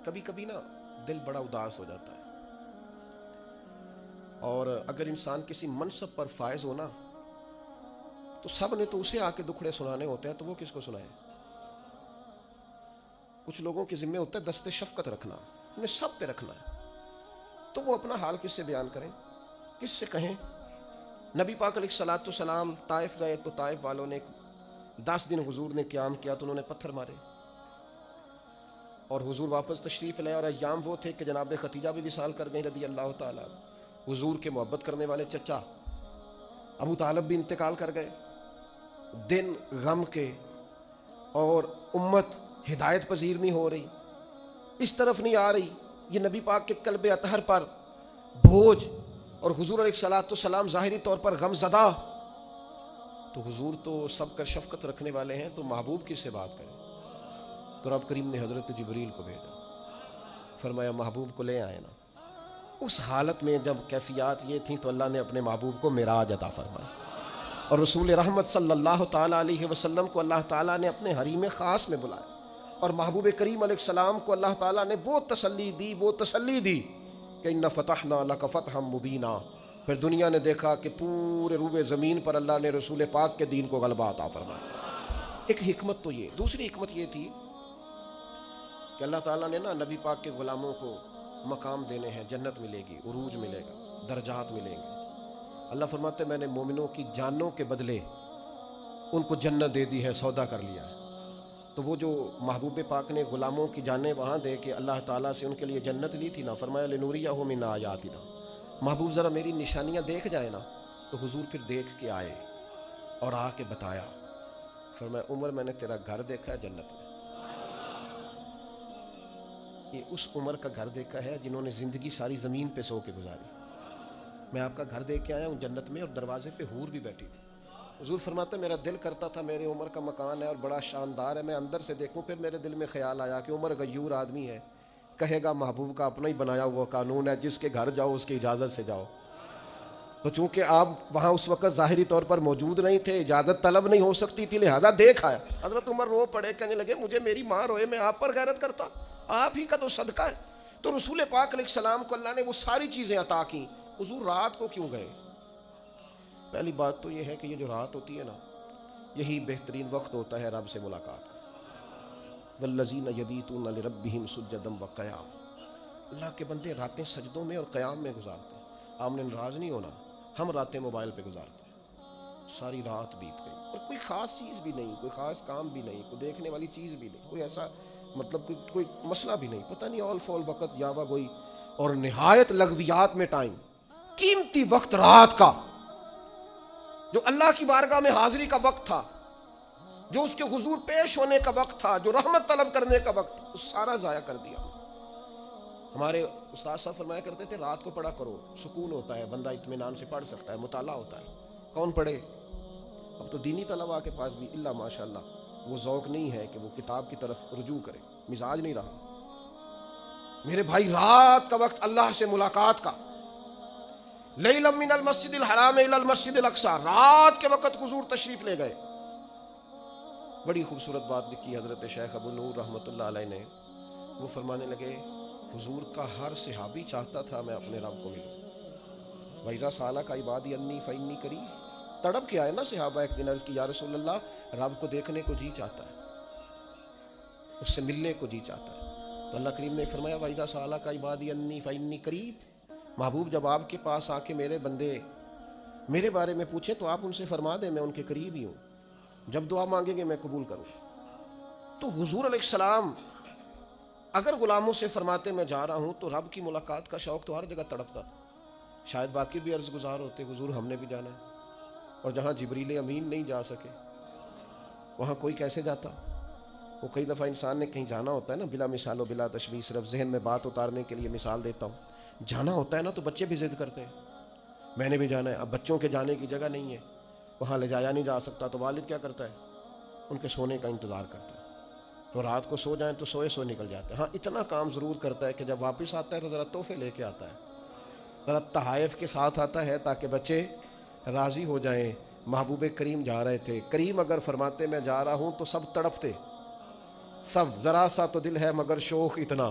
کبھی کبھی نا دل بڑا اداس ہو جاتا ہے، اور اگر انسان کسی منصب پر فائز ہو نا تو سب نے تو اسے آ کے دکھڑے سنانے ہوتے ہیں، تو وہ کس کو سنائے؟ کچھ لوگوں کے ذمہ ہوتا ہے دست شفقت رکھنا، انہیں سب پہ رکھنا ہے، تو وہ اپنا حال کس سے بیان کریں، کس سے کہیں؟ نبی پاک علیہ الصلوۃ والسلام طائف گئے تو طائف والوں نے 10 دن حضور نے قیام کیا تو انہوں نے پتھر مارے، اور حضور واپس تشریف لائے، اور ایام وہ تھے کہ جناب ختیجہ بھی وصال کر گئیں رضی اللہ تعالیٰ، حضور کے محبت کرنے والے چچا ابو طالب بھی انتقال کر گئے، دن غم کے، اور امت ہدایت پذیر نہیں ہو رہی، اس طرف نہیں آ رہی، یہ نبی پاک کے قلب اطہر پر بوجھ، اور حضور علیہ الصلوۃ والسلام ظاہری طور پر غم زدہ، تو حضور تو سب کا شفقت رکھنے والے ہیں، تو محبوب کس سے بات کریں؟ تو رب کریم نے حضرت جبریل کو بھیجا، فرمایا محبوب کو لے آئے نا۔ اس حالت میں جب کیفیات یہ تھیں تو اللہ نے اپنے محبوب کو معراج عطا فرمایا، اور رسول رحمت صلی اللہ تعالیٰ علیہ وسلم کو اللہ تعالیٰ نے اپنے حریم خاص میں بلایا، اور محبوب کریم علیہ السلام کو اللہ تعالیٰ نے وہ تسلی دی کہ اِنَّا فَتَحْنَا لَكَ فَتْحًا مُبِينًا۔ پھر دنیا نے دیکھا کہ پورے روبے زمین پر اللہ نے رسول پاک کے دین کو غلبہ عطا فرمایا۔ ایک حکمت تو یہ، دوسری حکمت یہ تھی کہ اللہ تعالیٰ نے نا نبی پاک کے غلاموں کو مقام دینے ہیں، جنت ملے گی، عروج ملے گا، درجات ملیں گے۔ اللہ فرماتے میں نے مومنوں کی جانوں کے بدلے ان کو جنت دے دی ہے، سودا کر لیا ہے۔ تو وہ جو محبوب پاک نے غلاموں کی جانیں وہاں دے کے اللہ تعالیٰ سے ان کے لیے جنت لی تھی نا، فرمایا لِنُرِيَهُ مِنْ آيَاتِنَا، محبوب ذرا میری نشانیاں دیکھ جائے نا، تو حضور پھر دیکھ کے آئے اور آ کے بتایا، فرمایا عمر میں نے تیرا گھر دیکھا ہے جنت میں، یہ اس عمر کا گھر دیکھا ہے جنہوں نے زندگی ساری زمین پہ سو کے گزاری، میں آپ کا گھر دیکھ کے آیا ہوں جنت میں، اور دروازے پہ حور بھی بیٹھی تھی۔ حضور فرماتے میرا دل کرتا تھا میرے عمر کا مکان ہے اور بڑا شاندار ہے، میں اندر سے دیکھوں، پھر میرے دل میں خیال آیا کہ عمر غیور آدمی ہے، کہے گا محبوب کا اپنا ہی بنایا ہوا قانون ہے، جس کے گھر جاؤ اس کی اجازت سے جاؤ، تو چونکہ آپ وہاں اس وقت ظاہری طور پر موجود نہیں تھے، اجازت طلب نہیں ہو سکتی تھی، لہذا دیکھ آیا۔ حضرت عمر رو پڑے، کہنے لگے مجھے میری ماں روئے میں آپ پر غیرت کرتا، آپ ہی کا تو صدقہ ہے۔ تو رسول پاک علیہ السلام کو اللہ نے وہ ساری چیزیں عطا کی، حضور رات کو کیوں گئے؟ پہلی بات تو یہ ہے کہ یہ جو رات ہوتی ہے نا، یہی بہترین وقت ہوتا ہے رب سے ملاقات کا۔ والذین یبیتون لربہم سجدا وقیاما، اللہ کے بندے راتیں سجدوں میں اور قیام میں گزارتے ہیں۔ آپ نے ناراض نہیں ہونا، ہم راتیں موبائل پہ گزارتے ہیں، ساری رات بیت گئی اور کوئی خاص چیز بھی نہیں، کوئی خاص کام بھی نہیں، کوئی دیکھنے والی چیز بھی نہیں، کوئی ایسا مطلب کوئی مسئلہ بھی نہیں، پتہ نہیں آل فول وقت یاوا گوئی، اور نہایت لغویات میں ٹائم، قیمتی وقت رات کا جو اللہ کی بارگاہ میں حاضری کا وقت تھا، جو اس کے حضور پیش ہونے کا وقت تھا، جو رحمت طلب کرنے کا وقت، اس سارا ضائع کر دیا۔ ہمارے استاد صاحب فرمایا کرتے تھے رات کو پڑھا کرو، سکون ہوتا ہے، بندہ اطمینان سے پڑھ سکتا ہے، مطالعہ ہوتا ہے۔ کون پڑھے؟ اب تو دینی طلباء کے پاس بھی اللہ ماشاء اللہ وہ ذوق نہیں ہے کہ وہ کتاب کی طرف رجوع کرے، مزاج نہیں رہا۔ میرے بھائی رات کا وقت اللہ سے ملاقات کا، لیلا من المسجد الحرام الى المسجد الاقصی، رات کے وقت حضور تشریف لے گئے۔ بڑی خوبصورت بات لکھی حضرت شیخ ابو نور رحمۃ اللہ علیہ نے، وہ فرمانے لگے حضور کا ہر صحابی چاہتا تھا میں اپنے رب کو ملوں۔ وَإِذَا سَأَلَكَ عِبَادِي عَنِّي فَإِنِّي قَرِيبٌ، تڑپ کے آئے نا صحابہ، ایک دن عرض کی یا رسول اللہ رب کو دیکھنے کو جی چاہتا ہے، اس سے ملنے کو جی چاہتا ہے۔ تو اللہ کریم نے فرمایا وَإِذَا سَأَلَكَ عِبَادِي عَنِّي فَإِنِّي قَرِيبٌ، محبوب جب آپ کے پاس آ کے میرے بندے میرے بارے میں پوچھیں تو آپ ان سے فرما دیں میں ان کے قریب ہی ہوں، جب دعا مانگیں گے میں قبول کروں۔ تو حضور علیہ السلام اگر غلاموں سے فرماتے میں جا رہا ہوں تو رب کی ملاقات کا شوق تو ہر جگہ تڑپتا، شاید باقی بھی عرض گزار ہوتے حضور ہم نے بھی جانا ہے، اور جہاں جبریل امین نہیں جا سکے وہاں کوئی کیسے جاتا؟ وہ کئی دفعہ انسان نے کہیں جانا ہوتا ہے نا، بلا مثال و بلا تشبیہ، صرف ذہن میں بات اتارنے کے لیے مثال دیتا ہوں، جانا ہوتا ہے نا تو بچے بھی ضد کرتے ہیں میں نے بھی جانا ہے۔ اب بچوں کے جانے کی جگہ نہیں ہے، وہاں لے جایا نہیں جا سکتا، تو والد کیا کرتا ہے؟ ان کے سونے کا انتظار کرتا ہے، تو رات کو سو جائیں تو سوئے سوئے نکل جاتے ہیں۔ ہاں اتنا کام ضرور کرتا ہے کہ جب واپس آتا ہے تو ذرا تحفے لے کے آتا ہے، ذرا تحائف کے ساتھ آتا ہے تاکہ بچے راضی ہو جائیں۔ محبوب کریم جا رہے تھے، کریم اگر فرماتے میں جا رہا ہوں تو سب تڑپتے، سب، ذرا سا تو دل ہے مگر شوق اتنا،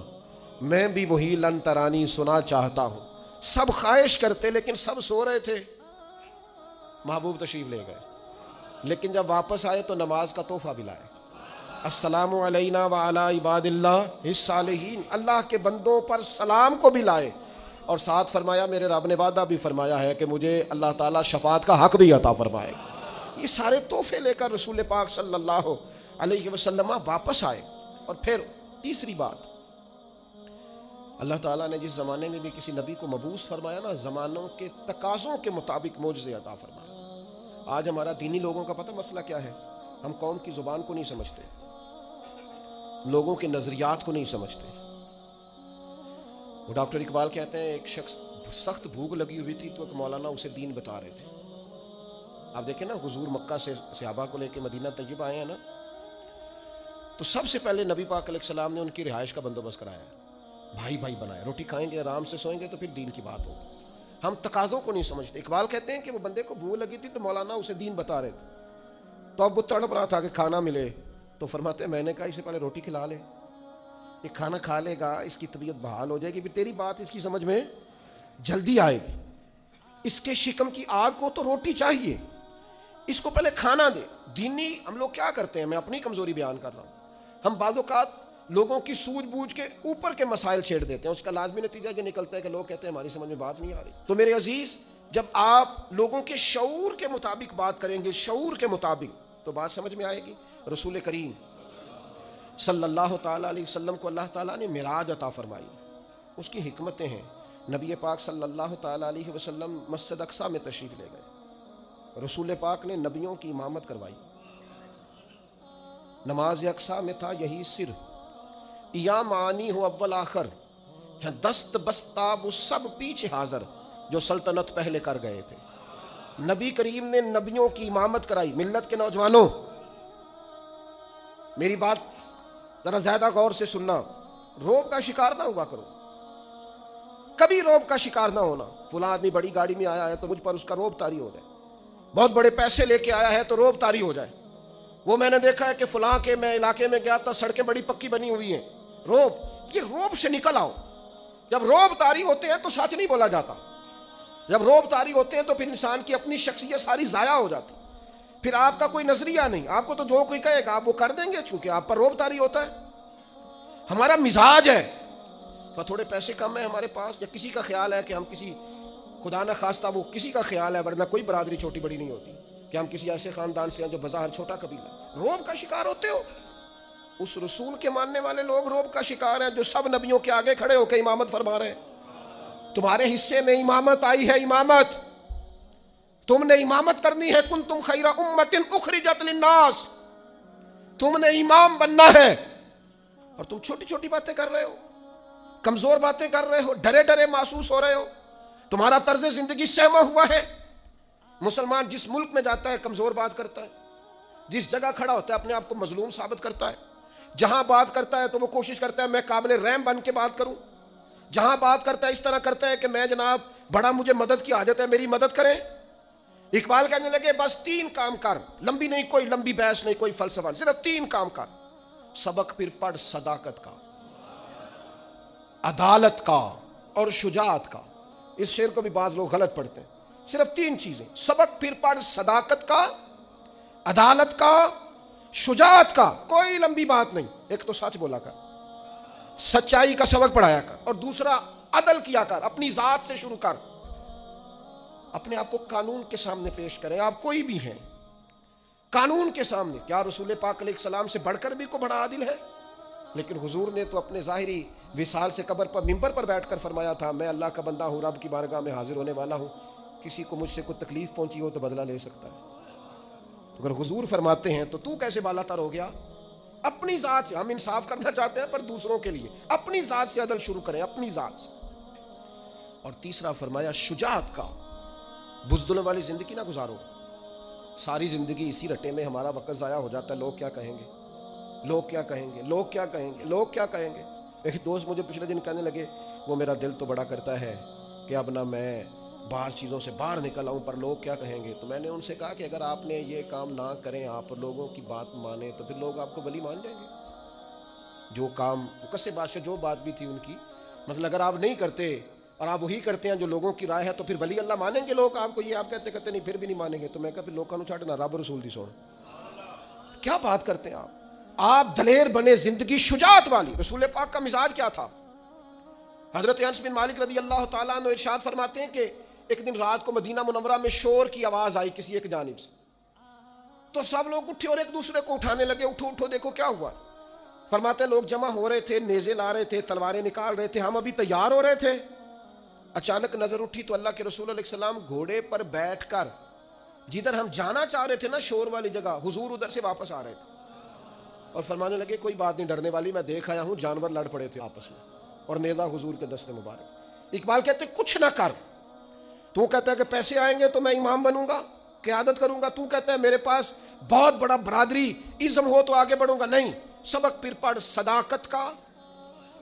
میں بھی وہی لن ترانی سنا چاہتا ہوں. سب خواہش کرتے لیکن سب سو رہے تھے. محبوب تشریف لے گئے, لیکن جب واپس آئے تو نماز کا تحفہ بھی لائے. السلام علینا وعلی عباد اللہ الصالحین, اللہ کے بندوں پر سلام کو بھی لائے, اور ساتھ فرمایا میرے رب نے وعدہ بھی فرمایا ہے کہ مجھے اللہ تعالیٰ شفاعت کا حق بھی عطا فرمائے. یہ سارے تحفے لے کر رسول پاک صلی اللہ علیہ وسلم واپس آئے. اور پھر تیسری بات, اللہ تعالیٰ نے جس زمانے میں بھی کسی نبی کو مبعوث فرمایا نا, زمانوں کے تقاضوں کے مطابق معجزے عطا فرمایا. آج ہمارا دینی لوگوں کا پتہ مسئلہ کیا ہے؟ ہم قوم کی زبان کو نہیں سمجھتے, لوگوں کے نظریات کو نہیں سمجھتے. وہ ڈاکٹر اقبال کہتے ہیں ایک شخص سخت بھوک لگی ہوئی تھی تو ایک مولانا اسے دین بتا رہے تھے. آپ دیکھیں نا, حضور مکہ سے صحابہ کو لے کے مدینہ طیبہ آئے ہیں نا, تو سب سے پہلے نبی پاک علیہ السلام نے ان کی رہائش کا بندوبست کرایا, بھائی بھائی بنائے, روٹی کھائیں گے آرام سے سوئیں گے تو پھر دین کی بات ہوگی. ہم تقاضوں کو نہیں سمجھتے. اقبال کہتے ہیں کہ وہ بندے کو بھوک لگی تھی تو مولانا اسے دین بتا رہے تھے, تو اب وہ تڑپ رہا تھا کہ کھانا ملے, تو فرماتے ہیں میں نے کہا اسے پہلے روٹی کھلا لے, یہ کھانا کھا لے گا, اس کی طبیعت بحال ہو جائے گی, پھر تیری بات اس کی سمجھ میں جلدی آئے گی. اس کے شکم کی آگ کو تو روٹی چاہیے, اس کو پہلے کھانا دے. دینی ہم لوگ کیا کرتے ہیں, میں اپنی کمزوری بیان کر رہا ہوں, ہم بعض اوقات لوگوں کی سوجھ بوجھ کے اوپر کے مسائل چھیڑ دیتے ہیں, اس کا لازمی نتیجہ یہ نکلتا ہے کہ لوگ کہتے ہیں ہماری سمجھ میں بات نہیں آ رہی. تو میرے عزیز, جب آپ لوگوں کے شعور کے مطابق بات کریں گے, شعور کے مطابق, تو بات سمجھ میں آئے گی. رسول کریم صلی اللہ تعالیٰ علیہ وسلم کو اللہ تعالیٰ نے معراج عطا فرمائی, اس کی حکمتیں ہیں. نبی پاک صلی اللہ تعالیٰ علیہ وسلم مسجد اقصیٰ میں تشریف لے گئے. رسول پاک نے نبیوں کی امامت کروائی. نماز اقصیٰ میں تھا یہی سر, یا معانی ہو اول آخر, دست بستاب وہ سب پیچھے حاضر جو سلطنت پہلے کر گئے تھے. نبی کریم نے نبیوں کی امامت کرائی. ملت کے نوجوانوں, میری بات ذرا زیادہ غور سے سننا, روب کا شکار نہ ہوا کرو, کبھی روب کا شکار نہ ہونا. فلاں آدمی بڑی گاڑی میں آیا ہے تو مجھ پر اس کا روب طاری ہو جائے, بہت بڑے پیسے لے کے آیا ہے تو روب طاری ہو جائے. وہ میں نے دیکھا ہے کہ فلاں کے میں علاقے میں گیا تھا, سڑکیں بڑی پکی بنی ہوئی ہیں. روب, یہ روب سے نکل آؤ. جب روب طاری ہوتے ہیں تو سچ نہیں بولا جاتا, جب روب طاری ہوتے ہیں تو پھر انسان کی اپنی شخصیت ساری ضائع ہو جاتی. پھر آپ کا کوئی نظریہ نہیں, آپ کو تو جو کوئی کہے گا آپ وہ کر دیں گے, چونکہ آپ پر روب طاری ہوتا ہے. ہمارا مزاج ہے, پر تھوڑے پیسے کم ہیں ہمارے پاس, یا کسی کا خیال ہے کہ ہم کسی, خدا نہ خواستہ وہ کسی کا خیال ہے, ورنہ کوئی برادری چھوٹی بڑی نہیں ہوتی, کہ ہم کسی ایسے خاندان سے ہیں جو بظاہر چھوٹا قبیلہ. روب کا شکار ہوتے ہو. اس رسول کے ماننے والے لوگ روب کا شکار ہیں جو سب نبیوں کے آگے کھڑے ہو کے امامت فرما رہے ہیں. تمہارے حصے میں امامت آئی ہے, امامت تم نے امامت کرنی ہے. کنتم خیر امت اخرجت للناس, تم نے امام بننا ہے, اور تم چھوٹی چھوٹی باتیں کر رہے ہو, کمزور باتیں کر رہے ہو, ڈرے ڈرے محسوس ہو رہے ہو. تمہارا طرز زندگی سہما ہوا ہے. مسلمان جس ملک میں جاتا ہے کمزور بات کرتا ہے, جس جگہ کھڑا ہوتا ہے اپنے آپ کو مظلوم ثابت کرتا ہے. جہاں بات کرتا ہے تو وہ کوشش کرتا ہے میں قابل رحم بن کے بات کروں. جہاں بات کرتا ہے اس طرح کرتا ہے کہ میں جناب بڑا, مجھے مدد کی حاجت ہے, میری مدد کریں. اقبال کہنے لگے بس 3 کام کر, لمبی نہیں, کوئی لمبی بحث نہیں, کوئی فلسفہ, صرف 3 کام کر. سبق پھر پڑھ صداقت کا, عدالت کا اور شجاعت کا. اس شعر کو بھی بعض لوگ غلط پڑھتے ہیں. صرف 3 چیزیں, سبق پھر پڑھ صداقت کا, عدالت کا, شجاعت کا. کوئی لمبی بات نہیں. ایک تو سچ بولا کر, سچائی کا سبق پڑھایا کر, اور دوسرا عدل کیا کر. اپنی ذات سے شروع کر, اپنے آپ کو قانون کے سامنے پیش کریں. آپ کوئی بھی ہیں, قانون کے سامنے. کیا رسول پاک علیہ السلام سے بڑھ کر بھی کوئی بڑا عادل ہے؟ لیکن حضور نے تو اپنے ظاہری وصال سے قبر پر منبر پر بیٹھ کر فرمایا تھا میں اللہ کا بندہ ہوں, رب کی بارگاہ میں حاضر ہونے والا ہوں, کسی کو مجھ سے کوئی تکلیف پہنچی ہو تو بدلہ لے سکتا ہے. اگر حضور فرماتے ہیں تو کیسے بالا تر ہو گیا؟ اپنی ذات سے. ہم انصاف کرنا چاہتے ہیں پر دوسروں کے لیے, اپنی ذات سے عدل شروع کریں, اپنی ذات سے. اور تیسرا فرمایا شجاعت کا, بزدلوں والی زندگی نہ گزارو. ساری زندگی اسی رٹے میں ہمارا وقت ضائع ہو جاتا ہے. لوگ کیا کہیں گے, لوگ کیا کہیں گے, لوگ کیا کہیں گے, لوگ کیا کہیں گے. ایک دوست مجھے پچھلے دن کہنے لگے وہ میرا دل تو بڑا کرتا ہے کہ اب نہ میں بعض چیزوں سے باہر نکل آؤں, پر لوگ کیا کہیں گے. تو میں نے ان سے کہا کہ اگر آپ نے یہ کام نہ کریں, آپ لوگوں کی بات مانیں, تو پھر لوگ آپ کو ولی مان جائیں گے. جو کام کسے بادشاہ جو بات بھی تھی ان کی، مطلب اگر آپ نہیں کرتے اور آپ وہی کرتے ہیں جو لوگوں کی رائے ہے تو پھر ولی اللہ مانیں گے لوگ آپ کو؟ یہ آپ کہتے نہیں پھر بھی نہیں مانیں گے. تو میں کہا پھر لوگوں کو چھاڑنا رب رسول دی سوڑ. کیا بات کرتے ہیں آپ دلیر بنے، زندگی شجاعت والی. رسول پاک کا مزاج کیا تھا؟ حضرت انس بن مالک رضی اللہ تعالیٰ عنہ ارشاد فرماتے ہیں کہ ایک دن رات کو مدینہ منورہ میں شور کی آواز آئی کسی ایک جانب سے، تو سب لوگ اٹھے اور ایک دوسرے کو اٹھانے لگے، اٹھو اٹھو دیکھو کیا ہوا. فرماتے ہیں لوگ جمع ہو رہے تھے، نیزے لا رہے تھے، تلواریں نکال رہے تھے، ہم ابھی تیار ہو رہے تھے. اچانک نظر اٹھی تو اللہ کے رسول علیہ السلام گھوڑے پر بیٹھ کر جدھر ہم جانا چاہ رہے تھے نا شور والی جگہ، حضور ادھر سے واپس آ رہے تھے اور فرمانے لگے کوئی بات نہیں ڈرنے والی، میں دیکھ آیا ہوں جانور لڑ پڑے تھے آپس میں اور نیزہ حضور کے دست مبارک. اقبال کہتے کچھ نہ کر، تو کہتا ہے کہ پیسے آئیں گے تو میں امام بنوں گا، قیادت کروں گا، تو کہتا ہے میرے پاس بہت بڑا برادری ازم ہو تو آگے بڑھوں گا. نہیں، سبق پھر پڑھ صداقت کا،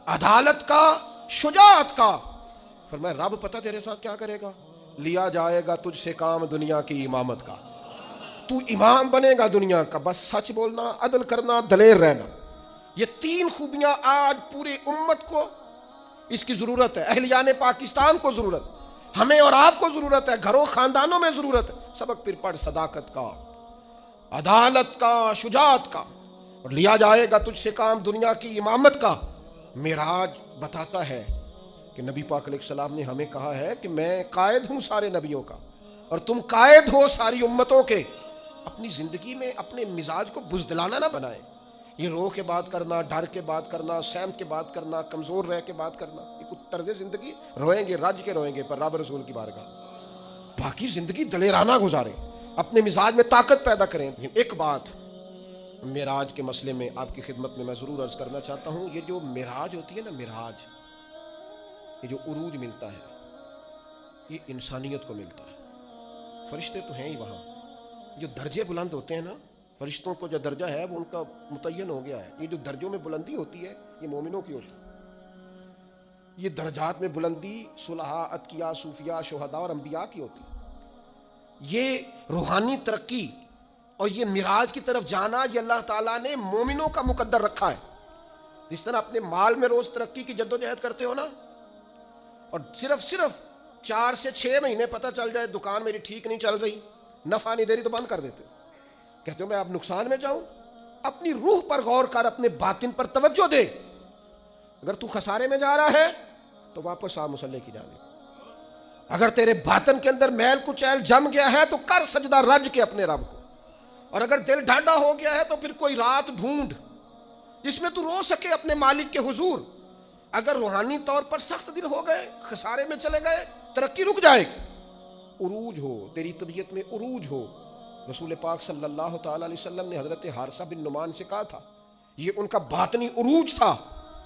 عدالت کا، شجاعت کا. فرمایا رب پتہ تیرے ساتھ کیا کرے گا، لیا جائے گا تجھ سے کام دنیا کی امامت کا. تو امام بنے گا دنیا کا، بس سچ بولنا، عدل کرنا، دلیر رہنا. یہ 3 خوبیاں آج پوری امت کو اس کی ضرورت ہے. اہلیان پاکستان کو ضرورت، ہمیں اور آپ کو ضرورت ہے، گھروں خاندانوں میں ضرورت ہے. سبق پھر پڑھ صداقت کا، عدالت کا، شجاعت کا، اور لیا جائے گا تجھ سے کام دنیا کی امامت کا. معراج بتاتا ہے کہ نبی پاک علیہ السلام نے ہمیں کہا ہے کہ میں قائد ہوں سارے نبیوں کا اور تم قائد ہو ساری امتوں کے. اپنی زندگی میں اپنے مزاج کو بزدلانہ نہ بنائیں. یہ رو کے بات کرنا، ڈر کے بات کرنا، سہم کے بات کرنا، کمزور رہ کے بات کرنا، یہ کچھ طرز زندگی روئیں گے، رج کے روئیں گے پر رب رسول کی بارگاہ. باقی زندگی دلیرانہ گزاریں، اپنے مزاج میں طاقت پیدا کریں. ایک بات معراج کے مسئلے میں آپ کی خدمت میں ضرور عرض کرنا چاہتا ہوں. یہ جو معراج ہوتی ہے نا، معراج، یہ جو عروج ملتا ہے یہ انسانیت کو ملتا ہے. فرشتے تو ہیں ہی وہاں، جو درجے بلند ہوتے ہیں نا، فرشتوں کو جو درجہ ہے وہ ان کا متعین ہو گیا ہے. یہ جو درجوں میں بلندی ہوتی ہے یہ مومنوں کی ہوتی ہے. یہ درجات میں بلندی صلحاء، اتقیاء، صوفیاء، شہداء اور انبیاء کی ہوتی ہے. یہ روحانی ترقی اور یہ معراج کی طرف جانا یہ اللہ تعالیٰ نے مومنوں کا مقدر رکھا ہے. جس طرح اپنے مال میں روز ترقی کی جدوجہد کرتے ہو نا، اور صرف 4 سے 6 مہینے پتہ چل جائے دکان میری ٹھیک نہیں چل رہی، نفع نہیں دے رہی، تو بند کر دیتے. کہتے ہو میں اب نقصان میں جاؤں. اپنی روح پر غور کر، اپنے باطن پر توجہ دے. اگر تو خسارے میں جا رہا ہے تو واپس آ مصلی کی جانب. اگر تیرے باطن کے اندر میل کچیل جم گیا ہے تو کر سجدہ رج کے اپنے رب کو. اور اگر دل ڈھانڈا ہو گیا ہے تو پھر کوئی رات ڈھونڈ جس میں تو رو سکے اپنے مالک کے حضور. اگر روحانی طور پر سخت دن ہو گئے، خسارے میں چلے گئے، ترقی رک جائے گی. عروج ہو، تیری طبیعت میں عروج ہو. رسول پاک صلی اللہ تعالی علیہ وسلم نے حضرت حارثہ بن نعمان سے کہا تھا، یہ ان کا باطنی عروج تھا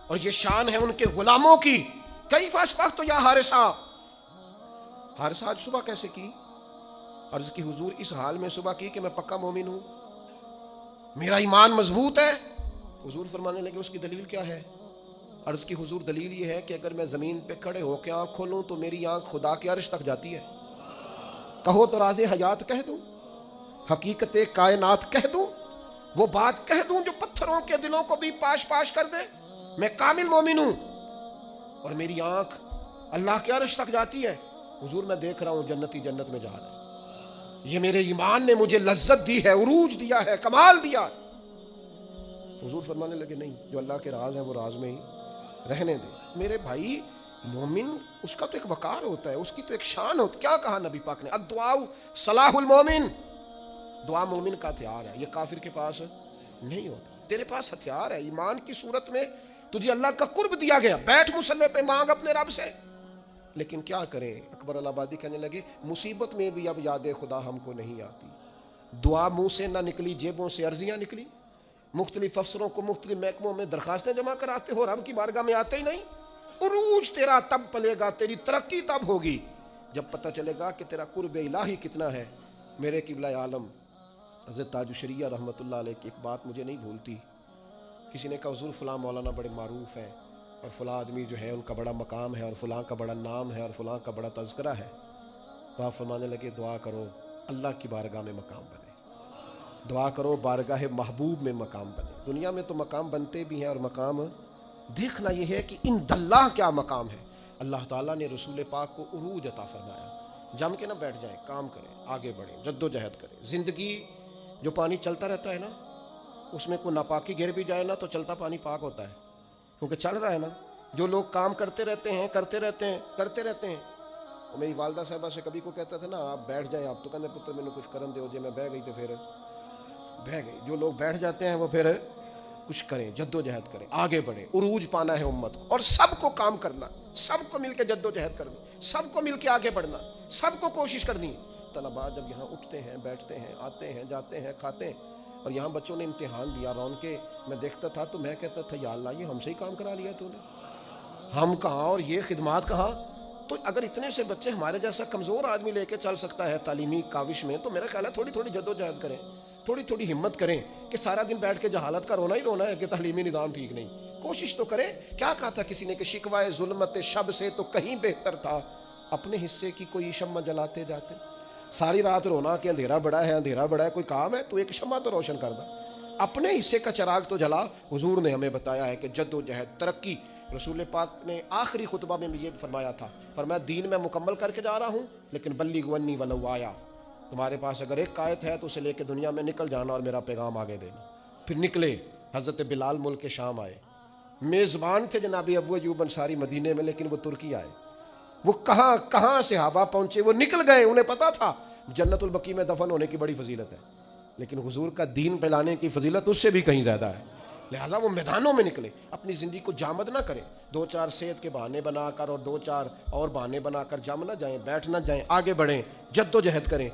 اور یہ شان ہے ان کے غلاموں کی. کیف اصبحت یا حارثہ، حارثہ آج صبح کیسے کی؟ عرض کی حضور اس حال میں صبح کی کہ میں پکا مومن ہوں، میرا ایمان مضبوط ہے. حضور فرمانے لگے اس کی دلیل کیا ہے؟ عرض کی حضور دلیل یہ ہے کہ اگر میں زمین پہ کھڑے ہو کے آنکھ کھولوں تو میری آنکھ خدا کے عرش تک جاتی ہے. کہو تو راز حیات کہہ دوں، حقیقت کائنات کہہ دوں، وہ بات کہہ دوں جو پتھروں کے دلوں کو بھی پاش پاش کر دے. میں کامل مومن ہوں اور میری آنکھ اللہ کے عرش تک جاتی ہے. حضور میں دیکھ رہا ہوں جنتی جنت میں جا رہا ہے. یہ میرے ایمان نے مجھے لذت دی ہے، عروج دیا ہے، کمال دیا ہے. حضور فرمانے لگے نہیں، جو اللہ کے راز ہیں وہ راز میں ہی رہنے دے. میرے بھائی، مومن اس کا تو ایک وقار ہوتا ہے، اس کی تو ایک شان ہوتی. کیا کہا نبی پاک نے؟ الدعاء صلاح المومن، دعا مومن کا ہتھیار ہے، یہ کافر کے پاس نہیں ہوتا. تیرے پاس ہتھیار ہے، ایمان کی صورت میں تجھے اللہ کا قرب دیا گیا. بیٹھ مصلی پہ، مانگ اپنے رب سے. لیکن کیا کریں، اکبر الآبادی کہنے لگے مصیبت میں بھی اب یاد خدا ہم کو نہیں آتی. دعا منہ سے نہ نکلی، جیبوں سے عرضیاں نکلی. مختلف افسروں کو مختلف محکموں میں درخواستیں جمع کراتے ہو، رب کی بارگاہ میں آتے ہی نہیں. عروج تیرا تب پلے گا، تیری ترقی تب ہوگی جب پتہ چلے گا کہ تیرا قرب الہی کتنا ہے. میرے قبلہ عالم حضرت تاج الشریعہ رحمۃ اللہ علیہ کی ایک بات مجھے نہیں بھولتی. کسی نے کہا حضور فلاں مولانا بڑے معروف ہیں اور فلاں آدمی جو ہے ان کا بڑا مقام ہے اور فلاں کا بڑا نام ہے اور فلاں کا بڑا تذکرہ ہے. تو آپ فرمانے لگے دعا کرو اللہ کی بارگاہ میں مقام بنے. دعا کرو بارگاہ محبوب میں مقام بنے. دنیا میں تو مقام بنتے بھی ہیں اور مقام دیکھنا یہ ہے کہ ان اللہ کیا مقام ہے. اللہ تعالیٰ نے رسول پاک کو عروج عطا فرمایا. جم کے نہ بیٹھ جائیں, کام کریں, آگے بڑھیں, جد و جہد کریں. زندگی جو پانی چلتا رہتا ہے نا, اس میں کوئی ناپاکی گر بھی جائے نا تو چلتا پانی پاک ہوتا ہے, کیونکہ چل رہا ہے نا. جو لوگ کام کرتے رہتے ہیں کرتے رہتے ہیں. میری والدہ صاحبہ سے کبھی کو کہتا تھا نا آپ بیٹھ جائیں, آپ تو کہتے پتر میں نے کچھ کرن دے ہو جی, میں بہ گئی تو پھر بہ گئی. جو لوگ بیٹھ جاتے ہیں وہ پھر کچھ کریں, جد و جہد کریں, آگے بڑھیں. عروج پانا ہے امت کو, اور سب کو کام کرنا, سب کو مل کے جد و جہد کرنی, سب کو مل کے آگے بڑھنا, سب کو کوشش کرنی. طلباء جب یہاں اٹھتے ہیں, بیٹھتے ہیں, آتے ہیں, جاتے ہیں, کھاتے ہیں, اور یہاں بچوں نے امتحان دیا رون کے, میں دیکھتا تھا تو میں کہتا تھا یا اللہ یہ ہم سے ہی کام کرا لیا تو نے, ہم کہاں اور یہ خدمات کہاں. تو اگر اتنے سے بچے ہمارے جیسا کمزور آدمی لے کے چل سکتا ہے تعلیمی کاوش میں, تو میرا خیال ہے تھوڑی تھوڑی جد و جہد کریں, تھوڑی تھوڑی ہمت کریں کہ سارا دن بیٹھ کے جہالت کا رونا ہی رونا ہے کہ تعلیمی نظام ٹھیک نہیں. کوشش تو کریں. کیا کہا تھا کسی نے کہ شکوائے ظلمت شب سے تو کہیں بہتر تھا اپنے حصے کی کوئی شمع جلاتے جاتے. ساری رات رونا کہ اندھیرا بڑا ہے, کوئی کام ہے تو ایک شمع تو روشن کر دا, اپنے حصے کا چراغ تو جلا. حضور نے ہمیں بتایا ہے کہ جد و جہد, ترقی. رسول پاک نے آخری خطبہ میں یہ فرمایا تھا, فرمایا دین میں مکمل کر کے جا رہا ہوں, لیکن بلغ عنی ولو آیا, تمہارے پاس اگر ایک آیت ہے تو اسے لے کے دنیا میں نکل جانا اور میرا پیغام آگے دینا. پھر نکلے. حضرت بلال ملک شام آئے, میزبان تھے جناب ابو ایوب انصاری مدینے میں, لیکن وہ ترکی آئے. وہ کہاں صحابہ پہنچے, وہ نکل گئے. انہیں پتا تھا جنت البقیع میں دفن ہونے کی بڑی فضیلت ہے, لیکن حضور کا دین پھیلانے کی فضیلت اس سے بھی کہیں زیادہ ہے. لہذا وہ میدانوں میں نکلے. اپنی زندگی کو جامد نہ کریں, 2-4 صحت کے بہانے بنا کر اور 2-4 اور بہانے بنا کر جم نہ جائیں, بیٹھ نہ جائیں, آگے بڑھیں, جد و جہد کریں.